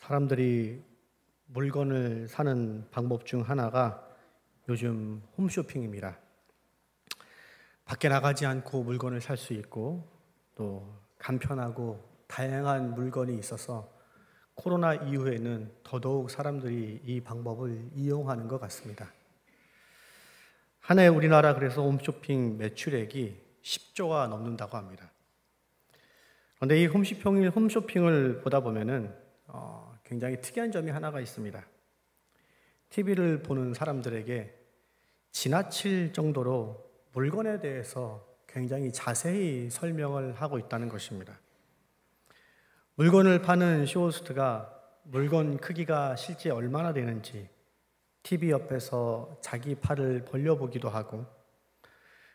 사람들이 물건을 사는 방법 중 하나가 요즘 홈쇼핑입니다. 밖에 나가지 않고 물건을 살 수 있고 또 간편하고 다양한 물건이 있어서 코로나 이후에는 더더욱 사람들이 이 방법을 이용하는 것 같습니다. 한 해 우리나라 그래서 홈쇼핑 매출액이 10조가 넘는다고 합니다. 그런데 이 홈쇼핑을 보다 보면은 굉장히 특이한 점이 하나가 있습니다. TV를 보는 사람들에게 지나칠 정도로 물건에 대해서 굉장히 자세히 설명을 하고 있다는 것입니다. 물건을 파는 쇼호스트가 물건 크기가 실제 얼마나 되는지 TV 옆에서 자기 팔을 벌려보기도 하고,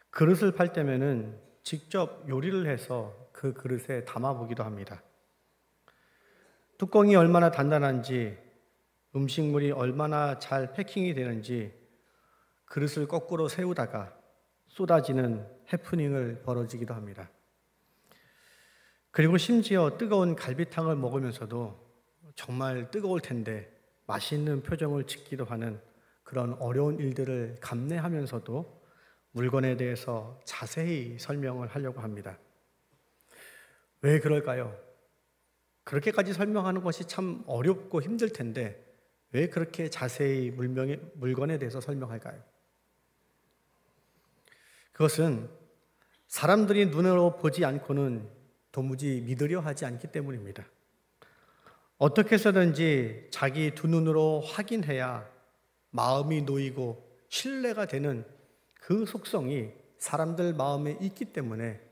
그릇을 팔 때면은 직접 요리를 해서 그 그릇에 담아보기도 합니다. 뚜껑이 얼마나 단단한지, 음식물이 얼마나 잘 패킹이 되는지 그릇을 거꾸로 세우다가 쏟아지는 해프닝을 벌어지기도 합니다. 그리고 심지어 뜨거운 갈비탕을 먹으면서도 정말 뜨거울 텐데 맛있는 표정을 짓기도 하는 그런 어려운 일들을 감내하면서도 물건에 대해서 자세히 설명을 하려고 합니다. 왜 그럴까요? 그렇게까지 설명하는 것이 참 어렵고 힘들 텐데 왜 그렇게 자세히 물건에 대해서 설명할까요? 그것은 사람들이 눈으로 보지 않고는 도무지 믿으려 하지 않기 때문입니다. 어떻게 해서든지 자기 두 눈으로 확인해야 마음이 놓이고 신뢰가 되는 그 속성이 사람들 마음에 있기 때문에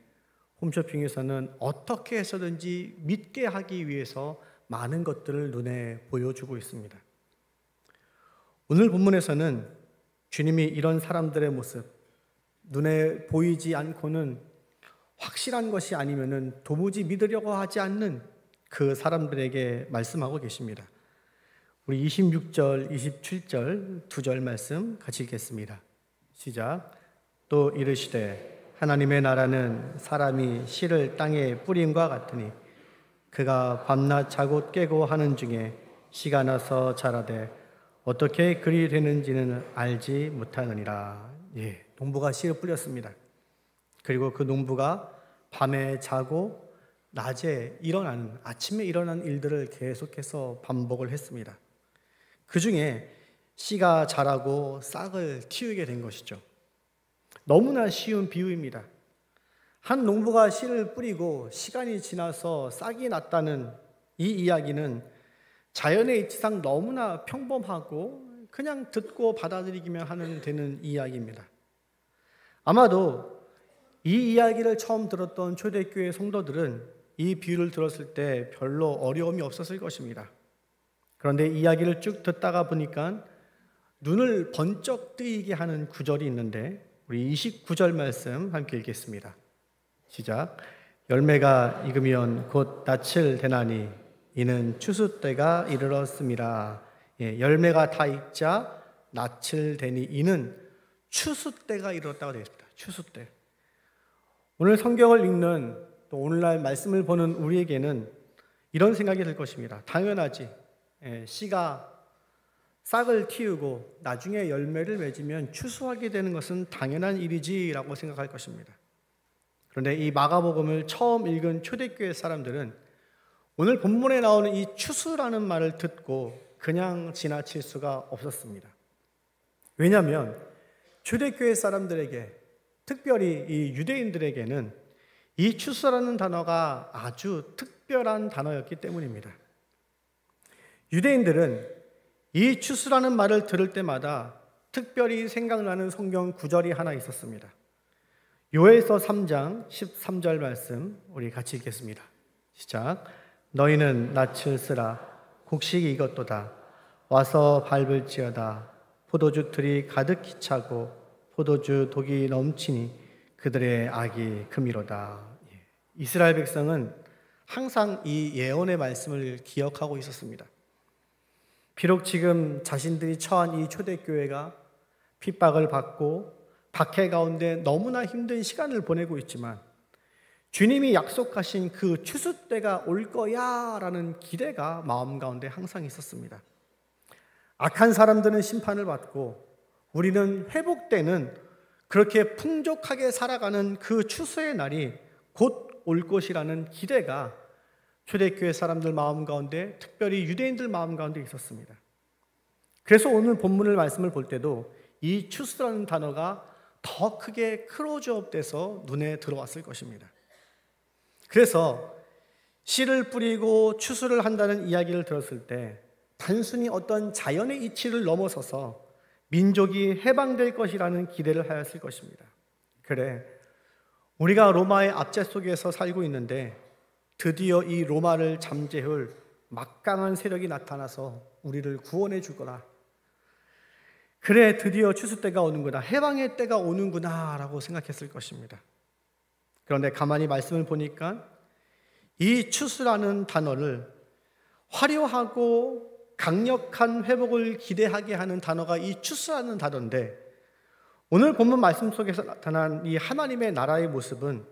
홈쇼핑에서는 어떻게 해서든지 믿게 하기 위해서 많은 것들을 눈에 보여주고 있습니다. 오늘 본문에서는 주님이 이런 사람들의 모습, 눈에 보이지 않고는 확실한 것이 아니면은 도무지 믿으려고 하지 않는 그 사람들에게 말씀하고 계십니다. 우리 26절, 27절 두 절 말씀 같이 읽겠습니다. 시작. 또 이르시되 하나님의 나라는 사람이 씨를 땅에 뿌림과 같으니 그가 밤낮 자고 깨고 하는 중에 씨가 나서 자라되 어떻게 그리 되는지는 알지 못하느니라. 농부가 씨를 뿌렸습니다. 그리고 그 농부가 밤에 자고 낮에 일어나는, 아침에 일어나는 일들을 계속해서 반복을 했습니다. 그 중에 씨가 자라고 싹을 틔우게 된 것이죠. 너무나 쉬운 비유입니다. 한 농부가 씨를 뿌리고 시간이 지나서 싹이 났다는 이 이야기는 자연의 이치상 너무나 평범하고 그냥 듣고 받아들이기만 되는 이야기입니다. 아마도 이 이야기를 처음 들었던 초대교회 성도들은 이 비유를 들었을 때 별로 어려움이 없었을 것입니다. 그런데 이야기를 쭉 듣다가 보니까 눈을 번쩍 뜨이게 하는 구절이 있는데 우리 29절 말씀 함께 읽겠습니다. 시작. 열매가 익으면 곧 낯을 대나니 이는 추수 때가 이르렀음이라. 열매가 다 익자 낯을 대니 이는 추수 때가 이르렀다고 되어 있습니다. 추수 때. 오늘 성경을 읽는 또 오늘날 말씀을 보는 우리에게는 이런 생각이 들 것입니다. 당연하지. 씨가 싹을 틔우고 나중에 열매를 맺으면 추수하게 되는 것은 당연한 일이지라고 생각할 것입니다. 그런데 이 마가복음을 처음 읽은 초대교회 사람들은 오늘 본문에 나오는 이 추수라는 말을 듣고 그냥 지나칠 수가 없었습니다. 왜냐하면 초대교회 사람들에게, 특별히 이 유대인들에게는 이 추수라는 단어가 아주 특별한 단어였기 때문입니다. 유대인들은 이 추수라는 말을 들을 때마다 특별히 생각나는 성경 구절이 하나 있었습니다. 요엘서 3장 13절 말씀 우리 같이 읽겠습니다. 시작. 너희는 낯을 쓰라 곡식이 익었도다 와서 밟을지어다 포도주 틀이 가득히 차고 포도주 독이 넘치니 그들의 악이 금이로다. 이스라엘 백성은 항상 이 예언의 말씀을 기억하고 있었습니다. 비록 지금 자신들이 처한 이 초대교회가 핍박을 받고 박해 가운데 너무나 힘든 시간을 보내고 있지만 주님이 약속하신 그 추수 때가 올 거야 라는 기대가 마음 가운데 항상 있었습니다. 악한 사람들은 심판을 받고 우리는 회복되는, 그렇게 풍족하게 살아가는 그 추수의 날이 곧 올 것이라는 기대가 초대교회 사람들 마음 가운데, 특별히 유대인들 마음 가운데 있었습니다. 그래서 오늘 본문을 말씀을 볼 때도 이 추수라는 단어가 더 크게 크로즈업돼서 눈에 들어왔을 것입니다. 그래서 씨를 뿌리고 추수를 한다는 이야기를 들었을 때 단순히 어떤 자연의 이치를 넘어서서 민족이 해방될 것이라는 기대를 하였을 것입니다. 그래, 우리가 로마의 압제 속에서 살고 있는데 드디어 이 로마를 잠재울 막강한 세력이 나타나서 우리를 구원해 줄 거라. 그래, 드디어 추수 때가 오는구나, 해방의 때가 오는구나 라고 생각했을 것입니다. 그런데 가만히 말씀을 보니까 이 추수라는 단어를 화려하고 강력한 회복을 기대하게 하는 단어가 이 추수라는 단어인데, 오늘 본문 말씀 속에서 나타난 이 하나님의 나라의 모습은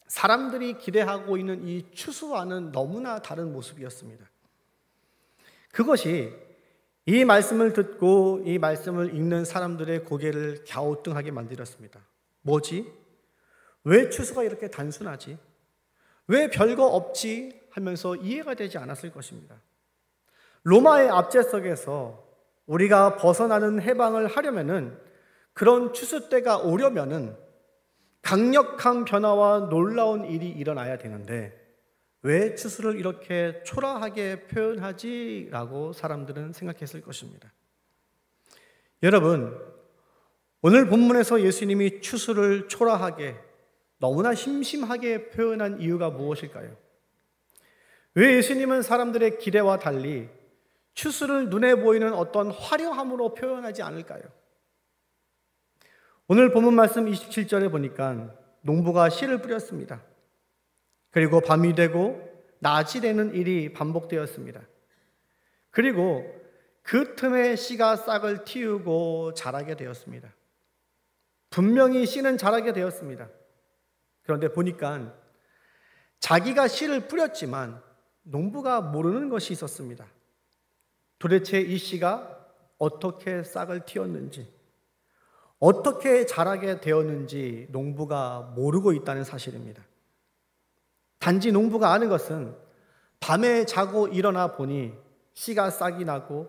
사람들이 기대하고 있는 이 추수와는 너무나 다른 모습이었습니다. 그것이 이 말씀을 듣고 이 말씀을 읽는 사람들의 고개를 갸우뚱하게 만들었습니다. 뭐지? 왜 추수가 이렇게 단순하지? 왜 별거 없지? 하면서 이해가 되지 않았을 것입니다. 로마의 압제 속에서 우리가 벗어나는 해방을 하려면은, 그런 추수 때가 오려면은 강력한 변화와 놀라운 일이 일어나야 되는데 왜 추수를 이렇게 초라하게 표현하지? 라고 사람들은 생각했을 것입니다. 여러분, 오늘 본문에서 예수님이 추수를 초라하게, 너무나 심심하게 표현한 이유가 무엇일까요? 왜 예수님은 사람들의 기대와 달리 추수를 눈에 보이는 어떤 화려함으로 표현하지 않을까요? 오늘 본문 말씀 27절에 보니까 농부가 씨를 뿌렸습니다. 그리고 밤이 되고 낮이 되는 일이 반복되었습니다. 그리고 그 틈에 씨가 싹을 틔우고 자라게 되었습니다. 분명히 씨는 자라게 되었습니다. 그런데 보니까 자기가 씨를 뿌렸지만 농부가 모르는 것이 있었습니다. 도대체 이 씨가 어떻게 싹을 틔웠는지, 어떻게 자라게 되었는지 농부가 모르고 있다는 사실입니다. 단지 농부가 아는 것은 밤에 자고 일어나 보니 씨가 싹이 나고,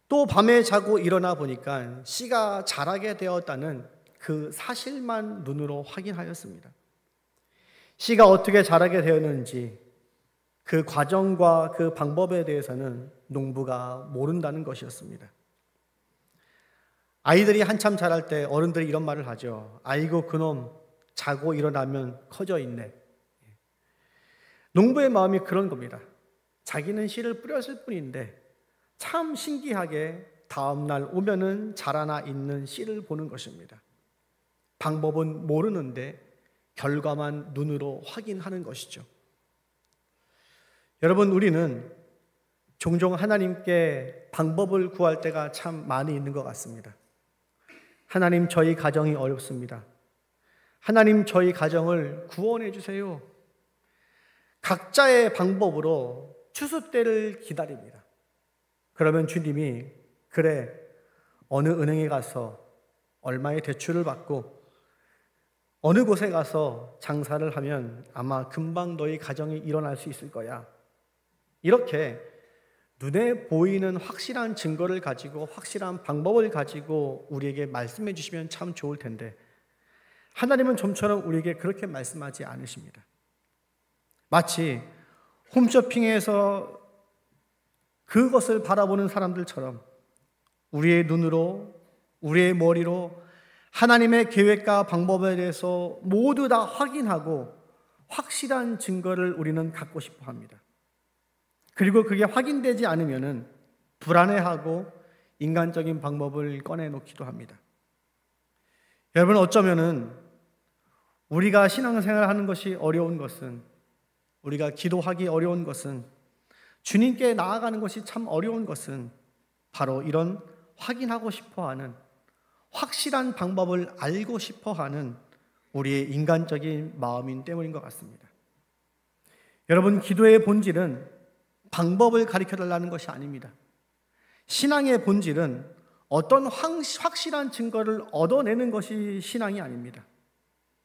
또 밤에 자고 일어나 보니까 씨가 자라게 되었다는 그 사실만 눈으로 확인하였습니다. 씨가 어떻게 자라게 되었는지, 그 과정과 그 방법에 대해서는 농부가 모른다는 것이었습니다. 아이들이 한참 자랄 때 어른들이 이런 말을 하죠. 아이고 그놈 자고 일어나면 커져 있네. 농부의 마음이 그런 겁니다. 자기는 씨를 뿌렸을 뿐인데 참 신기하게 다음날 오면은 자라나 있는 씨를 보는 것입니다. 방법은 모르는데 결과만 눈으로 확인하는 것이죠. 여러분, 우리는 종종 하나님께 방법을 구할 때가 참 많이 있는 것 같습니다. 하나님, 저희 가정이 어렵습니다. 하나님, 저희 가정을 구원해 주세요. 각자의 방법으로 추수 때를 기다립니다. 그러면 주님이 그래, 어느 은행에 가서 얼마의 대출을 받고 어느 곳에 가서 장사를 하면 아마 금방 너희 가정이 일어날 수 있을 거야. 이렇게 눈에 보이는 확실한 증거를 가지고, 확실한 방법을 가지고 우리에게 말씀해 주시면 참 좋을 텐데 하나님은 좀처럼 우리에게 그렇게 말씀하지 않으십니다. 마치 홈쇼핑에서 그것을 바라보는 사람들처럼 우리의 눈으로, 우리의 머리로 하나님의 계획과 방법에 대해서 모두 다 확인하고 확실한 증거를 우리는 갖고 싶어 합니다. 그리고 그게 확인되지 않으면은 불안해하고 인간적인 방법을 꺼내놓기도 합니다. 여러분, 어쩌면은 우리가 신앙생활을 하는 것이 어려운 것은, 우리가 기도하기 어려운 것은, 주님께 나아가는 것이 참 어려운 것은 바로 이런 확인하고 싶어하는, 확실한 방법을 알고 싶어하는 우리의 인간적인 마음인 때문인 것 같습니다. 여러분, 기도의 본질은 방법을 가르쳐달라는 것이 아닙니다. 신앙의 본질은 어떤 확실한 증거를 얻어내는 것이 신앙이 아닙니다.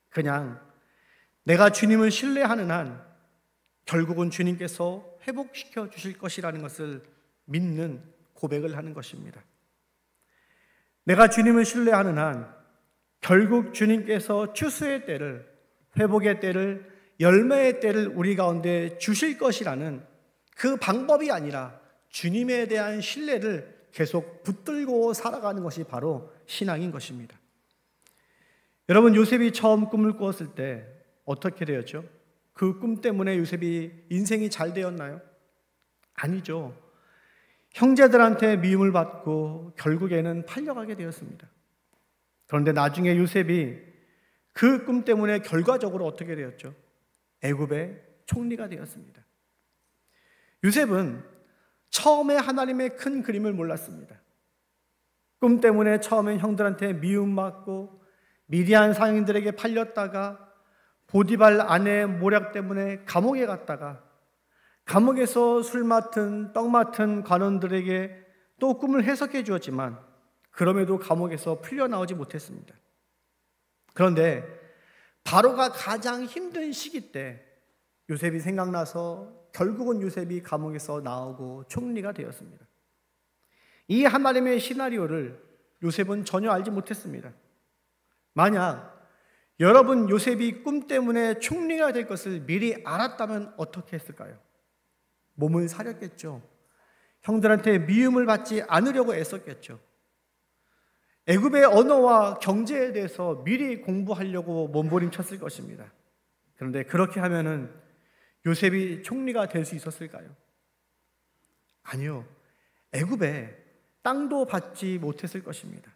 그냥 내가 주님을 신뢰하는 한 결국은 주님께서 회복시켜 주실 것이라는 것을 믿는 고백을 하는 것입니다. 내가 주님을 신뢰하는 한 결국 주님께서 추수의 때를, 회복의 때를, 열매의 때를 우리 가운데 주실 것이라는 그 방법이 아니라 주님에 대한 신뢰를 계속 붙들고 살아가는 것이 바로 신앙인 것입니다. 여러분, 요셉이 처음 꿈을 꾸었을 때 어떻게 되었죠? 그 꿈 때문에 요셉이 인생이 잘 되었나요? 아니죠. 형제들한테 미움을 받고 결국에는 팔려가게 되었습니다. 그런데 나중에 요셉이 그 꿈 때문에 결과적으로 어떻게 되었죠? 애굽의 총리가 되었습니다. 요셉은 처음에 하나님의 큰 그림을 몰랐습니다. 꿈 때문에 처음엔 형들한테 미움받고 미디안 상인들에게 팔렸다가 보디발 아내의 모략 때문에 감옥에 갔다가 감옥에서 술 맡은 떡 맡은 관원들에게 또 꿈을 해석해 주었지만 그럼에도 감옥에서 풀려나오지 못했습니다. 그런데 바로가 가장 힘든 시기 때 요셉이 생각나서 결국은 요셉이 감옥에서 나오고 총리가 되었습니다. 이 하나님의 시나리오를 요셉은 전혀 알지 못했습니다. 만약 여러분 요셉이 꿈 때문에 총리가 될 것을 미리 알았다면 어떻게 했을까요? 몸을 사렸겠죠. 형들한테 미움을 받지 않으려고 애썼겠죠. 애굽의 언어와 경제에 대해서 미리 공부하려고 몸부림쳤을 것입니다. 그런데 그렇게 하면은 요셉이 총리가 될 수 있었을까요? 아니요. 애굽에 땅도 받지 못했을 것입니다.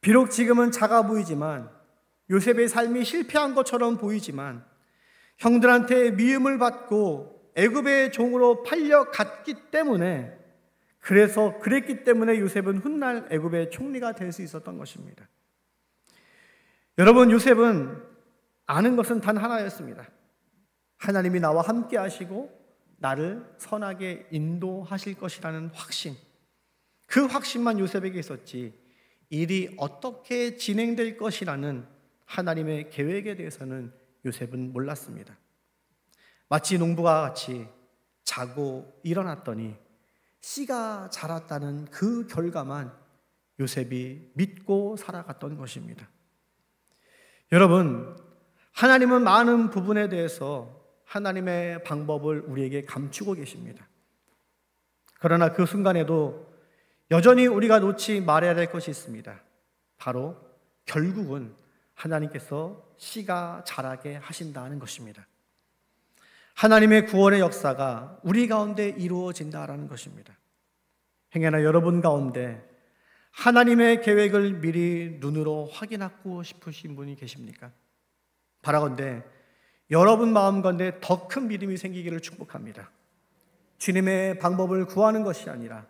비록 지금은 작아 보이지만 요셉의 삶이 실패한 것처럼 보이지만 형들한테 미움을 받고 애굽의 종으로 팔려갔기 때문에 그랬기 때문에 요셉은 훗날 애굽의 총리가 될 수 있었던 것입니다. 여러분, 요셉은 아는 것은 단 하나였습니다. 하나님이 나와 함께 하시고 나를 선하게 인도하실 것이라는 확신. 그 확신만 요셉에게 있었지 일이 어떻게 진행될 것이라는 하나님의 계획에 대해서는 요셉은 몰랐습니다. 마치 농부와 같이 자고 일어났더니 씨가 자랐다는 그 결과만 요셉이 믿고 살아갔던 것입니다. 여러분, 하나님은 많은 부분에 대해서 하나님의 방법을 우리에게 감추고 계십니다. 그러나 그 순간에도 여전히 우리가 놓지 말아야 될 것이 있습니다. 바로 결국은 하나님께서 씨가 자라게 하신다는 것입니다. 하나님의 구원의 역사가 우리 가운데 이루어진다라는 것입니다. 행여나 여러분 가운데 하나님의 계획을 미리 눈으로 확인하고 싶으신 분이 계십니까? 바라건대 여러분 마음 가운데 더 큰 믿음이 생기기를 축복합니다. 주님의 방법을 구하는 것이 아니라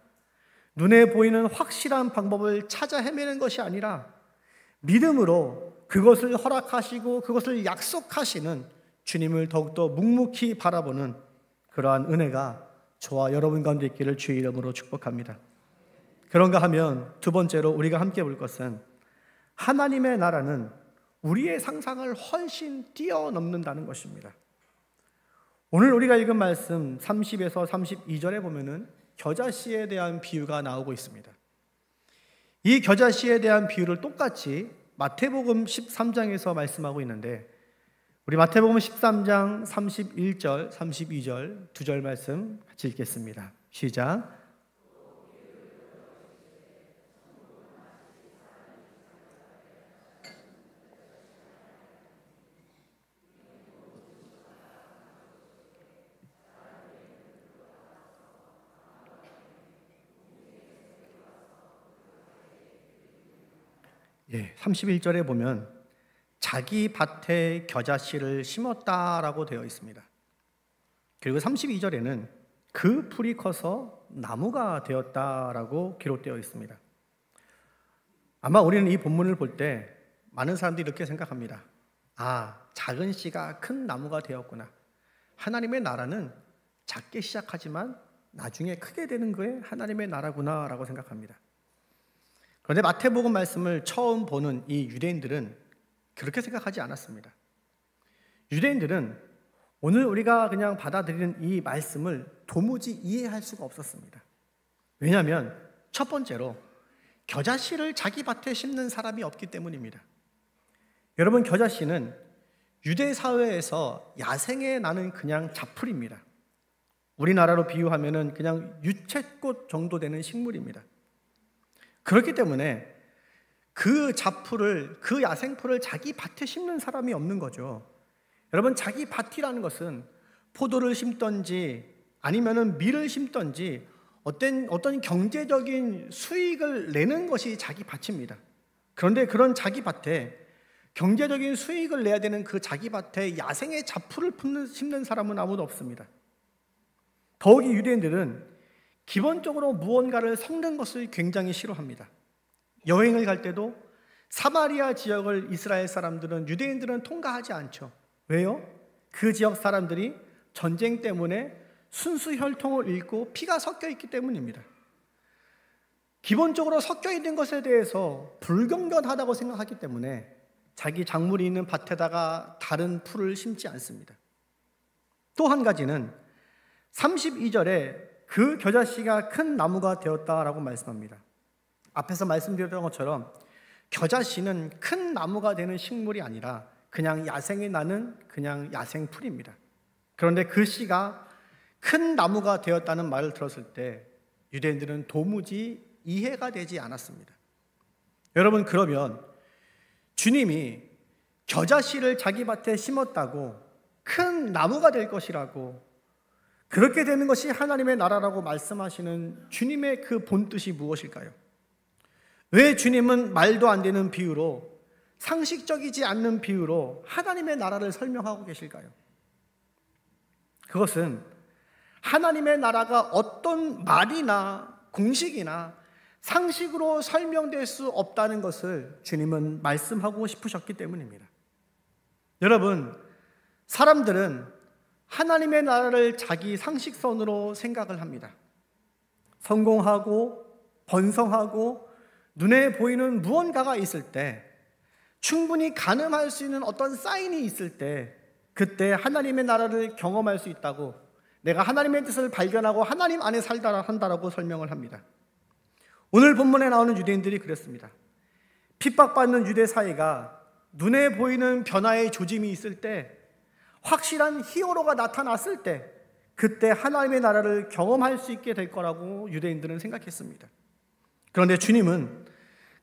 눈에 보이는 확실한 방법을 찾아 헤매는 것이 아니라 믿음으로 그것을 허락하시고 그것을 약속하시는 주님을 더욱더 묵묵히 바라보는 그러한 은혜가 저와 여러분 가운데 있기를 주의 이름으로 축복합니다. 그런가 하면 두 번째로 우리가 함께 볼 것은 하나님의 나라는 우리의 상상을 훨씬 뛰어넘는다는 것입니다. 오늘 우리가 읽은 말씀 30에서 32절에 보면은 겨자씨에 대한 비유가 나오고 있습니다. 이 겨자씨에 대한 비유를 똑같이 마태복음 13장에서 말씀하고 있는데 우리 마태복음 13장 31절, 32절 두 절 말씀 같이 읽겠습니다. 시작. 예, 31절에 보면 자기 밭에 겨자씨를 심었다라고 되어 있습니다. 그리고 32절에는 그 풀이 커서 나무가 되었다라고 기록되어 있습니다. 아마 우리는 이 본문을 볼 때 많은 사람들이 이렇게 생각합니다. 아, 작은 씨가 큰 나무가 되었구나. 하나님의 나라는 작게 시작하지만 나중에 크게 되는 거에 하나님의 나라구나 라고 생각합니다. 그런데 마태복음 말씀을 처음 보는 이 유대인들은 그렇게 생각하지 않았습니다. 유대인들은 오늘 우리가 그냥 받아들이는 이 말씀을 도무지 이해할 수가 없었습니다. 왜냐하면 첫 번째로 겨자씨를 자기 밭에 심는 사람이 없기 때문입니다. 여러분, 겨자씨는 유대 사회에서 야생에 나는 그냥 잡풀입니다. 우리나라로 비유하면 그냥 유채꽃 정도 되는 식물입니다. 그렇기 때문에 그 잡풀을, 그 야생풀을 자기 밭에 심는 사람이 없는 거죠. 여러분, 자기 밭이라는 것은 포도를 심던지 아니면은 밀을 심던지 어떤 경제적인 수익을 내는 것이 자기 밭입니다. 그런데 그런 자기 밭에 경제적인 수익을 내야 되는 그 자기 밭에 야생의 잡풀을 심는 사람은 아무도 없습니다. 더욱이 유대인들은 기본적으로 무언가를 섞는 것을 굉장히 싫어합니다. 여행을 갈 때도 사마리아 지역을 이스라엘 사람들은, 유대인들은 통과하지 않죠. 왜요? 그 지역 사람들이 전쟁 때문에 순수 혈통을 잃고 피가 섞여 있기 때문입니다. 기본적으로 섞여 있는 것에 대해서 불경건하다고 생각하기 때문에 자기 작물이 있는 밭에다가 다른 풀을 심지 않습니다. 또 한 가지는 32절에 그 겨자씨가 큰 나무가 되었다라고 말씀합니다. 앞에서 말씀드렸던 것처럼 겨자씨는 큰 나무가 되는 식물이 아니라 그냥 야생에 나는 그냥 야생풀입니다. 그런데 그 씨가 큰 나무가 되었다는 말을 들었을 때 유대인들은 도무지 이해가 되지 않았습니다. 여러분, 그러면 주님이 겨자씨를 자기 밭에 심었다고 큰 나무가 될 것이라고, 그렇게 되는 것이 하나님의 나라라고 말씀하시는 주님의 그 본뜻이 무엇일까요? 왜 주님은 말도 안 되는 비유로, 상식적이지 않는 비유로 하나님의 나라를 설명하고 계실까요? 그것은 하나님의 나라가 어떤 말이나 공식이나 상식으로 설명될 수 없다는 것을 주님은 말씀하고 싶으셨기 때문입니다. 여러분, 사람들은 하나님의 나라를 자기 상식선으로 생각을 합니다. 성공하고 번성하고 눈에 보이는 무언가가 있을 때, 충분히 가늠할 수 있는 어떤 사인이 있을 때, 그때 하나님의 나라를 경험할 수 있다고, 내가 하나님의 뜻을 발견하고 하나님 안에 살다 한다라고 설명을 합니다. 오늘 본문에 나오는 유대인들이 그랬습니다. 핍박받는 유대 사회가 눈에 보이는 변화의 조짐이 있을 때, 확실한 히어로가 나타났을 때, 그때 하나님의 나라를 경험할 수 있게 될 거라고 유대인들은 생각했습니다. 그런데 주님은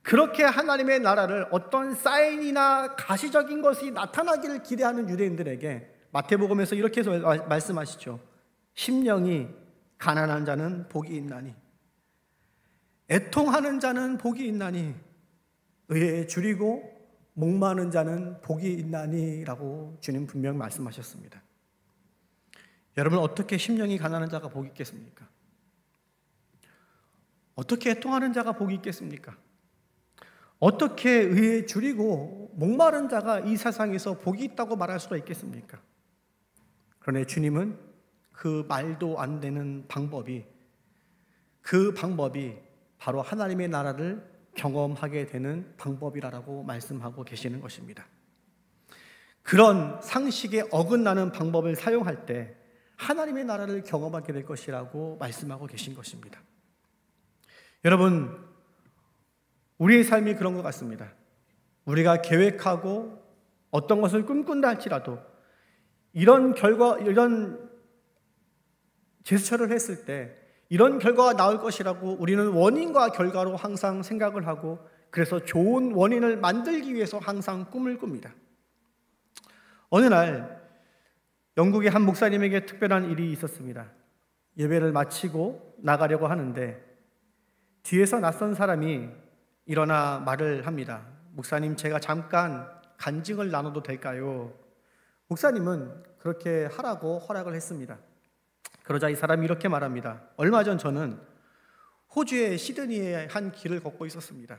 그렇게 하나님의 나라를 어떤 사인이나 가시적인 것이 나타나기를 기대하는 유대인들에게 마태복음에서 이렇게 해서 말씀하시죠. 심령이 가난한 자는 복이 있나니, 애통하는 자는 복이 있나니, 의에 줄이고 목마른 자는 복이 있나니 라고 주님 분명 말씀하셨습니다. 여러분, 어떻게 심령이 가난한 자가 복이 있겠습니까? 어떻게 애통하는 자가 복이 있겠습니까? 어떻게 의에 줄이고 목마른 자가 이 세상에서 복이 있다고 말할 수가 있겠습니까? 그런데 주님은 그 말도 안 되는 방법이, 그 방법이 바로 하나님의 나라를 경험하게 되는 방법이라고 말씀하고 계시는 것입니다. 그런 상식에 어긋나는 방법을 사용할 때 하나님의 나라를 경험하게 될 것이라고 말씀하고 계신 것입니다. 여러분, 우리의 삶이 그런 것 같습니다. 우리가 계획하고 어떤 것을 꿈꾼다 할지라도 이런 제스처를 했을 때 이런 결과가 나올 것이라고 우리는 원인과 결과로 항상 생각을 하고, 그래서 좋은 원인을 만들기 위해서 항상 꿈을 꿉니다. 어느 날 영국의 한 목사님에게 특별한 일이 있었습니다. 예배를 마치고 나가려고 하는데 뒤에서 낯선 사람이 일어나 말을 합니다. 목사님, 제가 잠깐 간증을 나눠도 될까요? 목사님은 그렇게 하라고 허락을 했습니다. 그러자 이 사람이 이렇게 말합니다. 얼마 전 저는 호주의 시드니의 한 길을 걷고 있었습니다.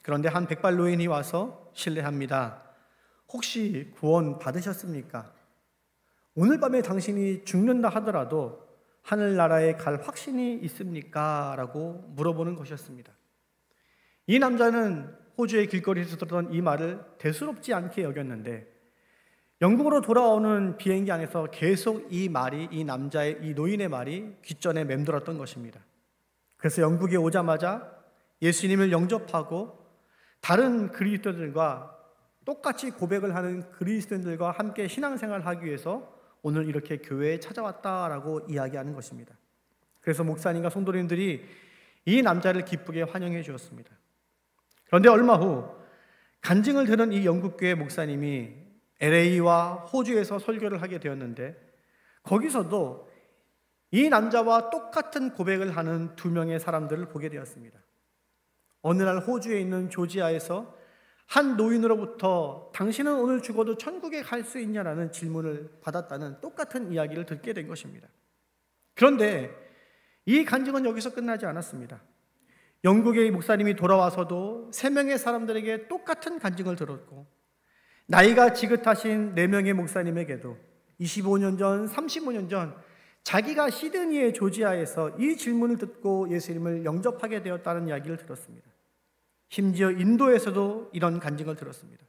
그런데 한 백발 노인이 와서 실례합니다. 혹시 구원 받으셨습니까? 오늘 밤에 당신이 죽는다 하더라도 하늘나라에 갈 확신이 있습니까? 라고 물어보는 것이었습니다. 이 남자는 호주의 길거리에서 들었던 이 말을 대수롭지 않게 여겼는데 영국으로 돌아오는 비행기 안에서 계속 이 말이, 이 노인의 말이 귓전에 맴돌았던 것입니다. 그래서 영국에 오자마자 예수님을 영접하고 다른 그리스도인들과 똑같이 고백을 하는 그리스도인들과 함께 신앙생활을 하기 위해서 오늘 이렇게 교회에 찾아왔다라고 이야기하는 것입니다. 그래서 목사님과 성도님들이 이 남자를 기쁘게 환영해 주었습니다. 그런데 얼마 후 간증을 들은 이 영국교회 목사님이 LA와 호주에서 설교를 하게 되었는데 거기서도 이 남자와 똑같은 고백을 하는 두 명의 사람들을 보게 되었습니다. 어느 날 호주에 있는 조지아에서 한 노인으로부터 당신은 오늘 죽어도 천국에 갈 수 있냐라는 질문을 받았다는 똑같은 이야기를 듣게 된 것입니다. 그런데 이 간증은 여기서 끝나지 않았습니다. 영국의 목사님이 돌아와서도 3명의 사람들에게 똑같은 간증을 들었고 나이가 지긋하신 4명의 목사님에게도 25년 전, 35년 전 자기가 시드니의 조지아에서 이 질문을 듣고 예수님을 영접하게 되었다는 이야기를 들었습니다. 심지어 인도에서도 이런 간증을 들었습니다.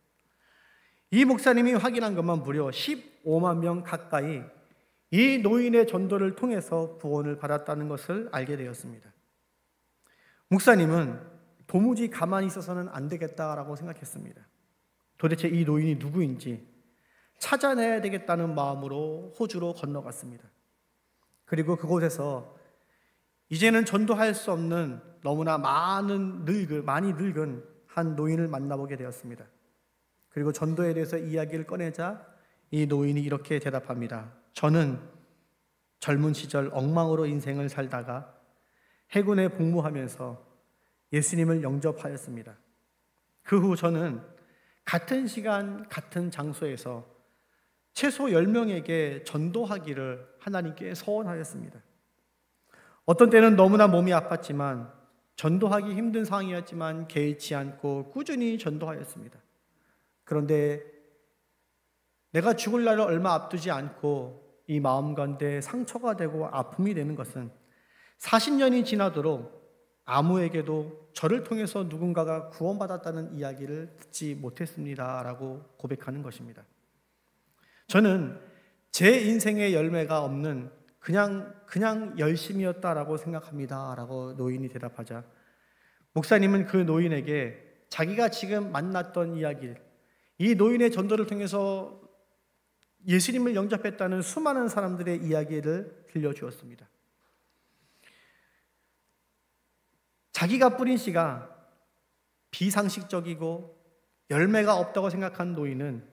이 목사님이 확인한 것만 무려 15만 명 가까이 이 노인의 전도를 통해서 구원을 받았다는 것을 알게 되었습니다. 목사님은 도무지 가만히 있어서는 안 되겠다라고 생각했습니다. 도대체 이 노인이 누구인지 찾아내야 되겠다는 마음으로 호주로 건너갔습니다. 그리고 그곳에서 이제는 전도할 수 없는 너무나 많이 늙은 한 노인을 만나보게 되었습니다. 그리고 전도에 대해서 이야기를 꺼내자 이 노인이 이렇게 대답합니다. 저는 젊은 시절 엉망으로 인생을 살다가 해군에 복무하면서 예수님을 영접하였습니다. 그 후 저는 같은 시간, 같은 장소에서 최소 10명에게 전도하기를 하나님께 서원하였습니다. 어떤 때는 너무나 몸이 아팠지만 전도하기 힘든 상황이었지만 개의치 않고 꾸준히 전도하였습니다. 그런데 내가 죽을 날을 얼마 앞두지 않고 이 마음 가운데 상처가 되고 아픔이 되는 것은 40년이 지나도록 아무에게도 저를 통해서 누군가가 구원받았다는 이야기를 듣지 못했습니다 라고 고백하는 것입니다. 저는 제 인생의 열매가 없는 그냥 열심이었다라고 생각합니다 라고 노인이 대답하자 목사님은 그 노인에게 자기가 지금 만났던 이야기, 이 노인의 전도를 통해서 예수님을 영접했다는 수많은 사람들의 이야기를 들려주었습니다. 자기가 뿌린 씨가 비상식적이고 열매가 없다고 생각한 노인은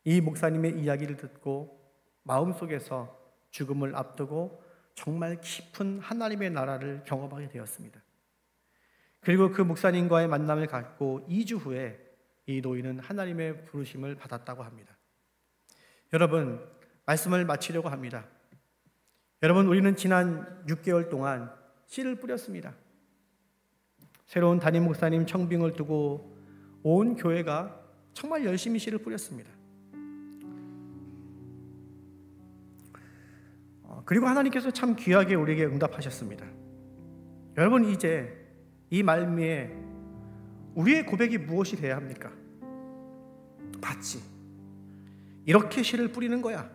이 목사님의 이야기를 듣고 마음속에서 죽음을 앞두고 정말 깊은 하나님의 나라를 경험하게 되었습니다. 그리고 그 목사님과의 만남을 갖고 2주 후에 이 노인은 하나님의 부르심을 받았다고 합니다. 여러분, 말씀을 마치려고 합니다. 여러분, 우리는 지난 6개월 동안 씨를 뿌렸습니다. 새로운 담임 목사님 청빙을 두고 온 교회가 정말 열심히 씨를 뿌렸습니다. 그리고 하나님께서 참 귀하게 우리에게 응답하셨습니다. 여러분, 이제 이 말미에 우리의 고백이 무엇이 되어야 합니까? 봤지? 이렇게 씨를 뿌리는 거야.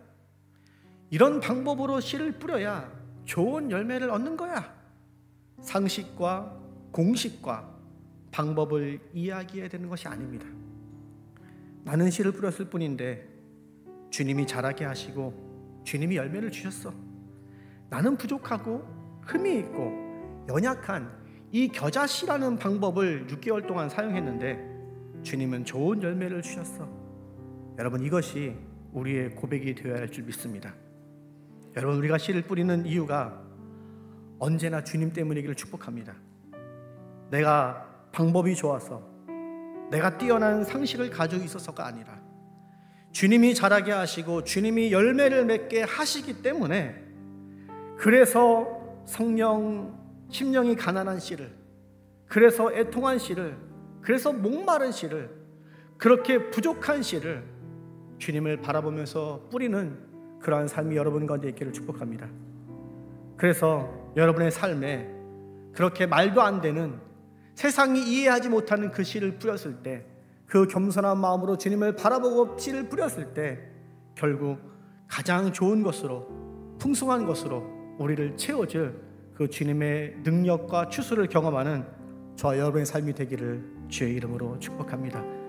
이런 방법으로 씨를 뿌려야 좋은 열매를 얻는 거야. 상식과 공식과 방법을 이야기해야 되는 것이 아닙니다. 나는 씨를 뿌렸을 뿐인데 주님이 자라게 하시고 주님이 열매를 주셨어. 나는 부족하고 흠이 있고 연약한 이 겨자씨라는 방법을 6개월 동안 사용했는데 주님은 좋은 열매를 주셨어. 여러분, 이것이 우리의 고백이 되어야 할 줄 믿습니다. 여러분, 우리가 씨를 뿌리는 이유가 언제나 주님 때문이기를 축복합니다. 내가 방법이 좋아서, 내가 뛰어난 상식을 가지고 있어서가 아니라 주님이 자라게 하시고 주님이 열매를 맺게 하시기 때문에, 그래서 성령, 심령이 가난한 씨를, 그래서 애통한 씨를 그래서 목마른 씨를, 그렇게 부족한 씨를 주님을 바라보면서 뿌리는 그러한 삶이 여러분 가운데 있기를 축복합니다. 그래서 여러분의 삶에 그렇게 말도 안 되는, 세상이 이해하지 못하는 그 씨를 뿌렸을 때, 그 겸손한 마음으로 주님을 바라보고 씨를 뿌렸을 때 결국 가장 좋은 것으로, 풍성한 것으로 우리를 채워줄 그 주님의 능력과 추수를 경험하는 저와 여러분의 삶이 되기를 주의 이름으로 축복합니다.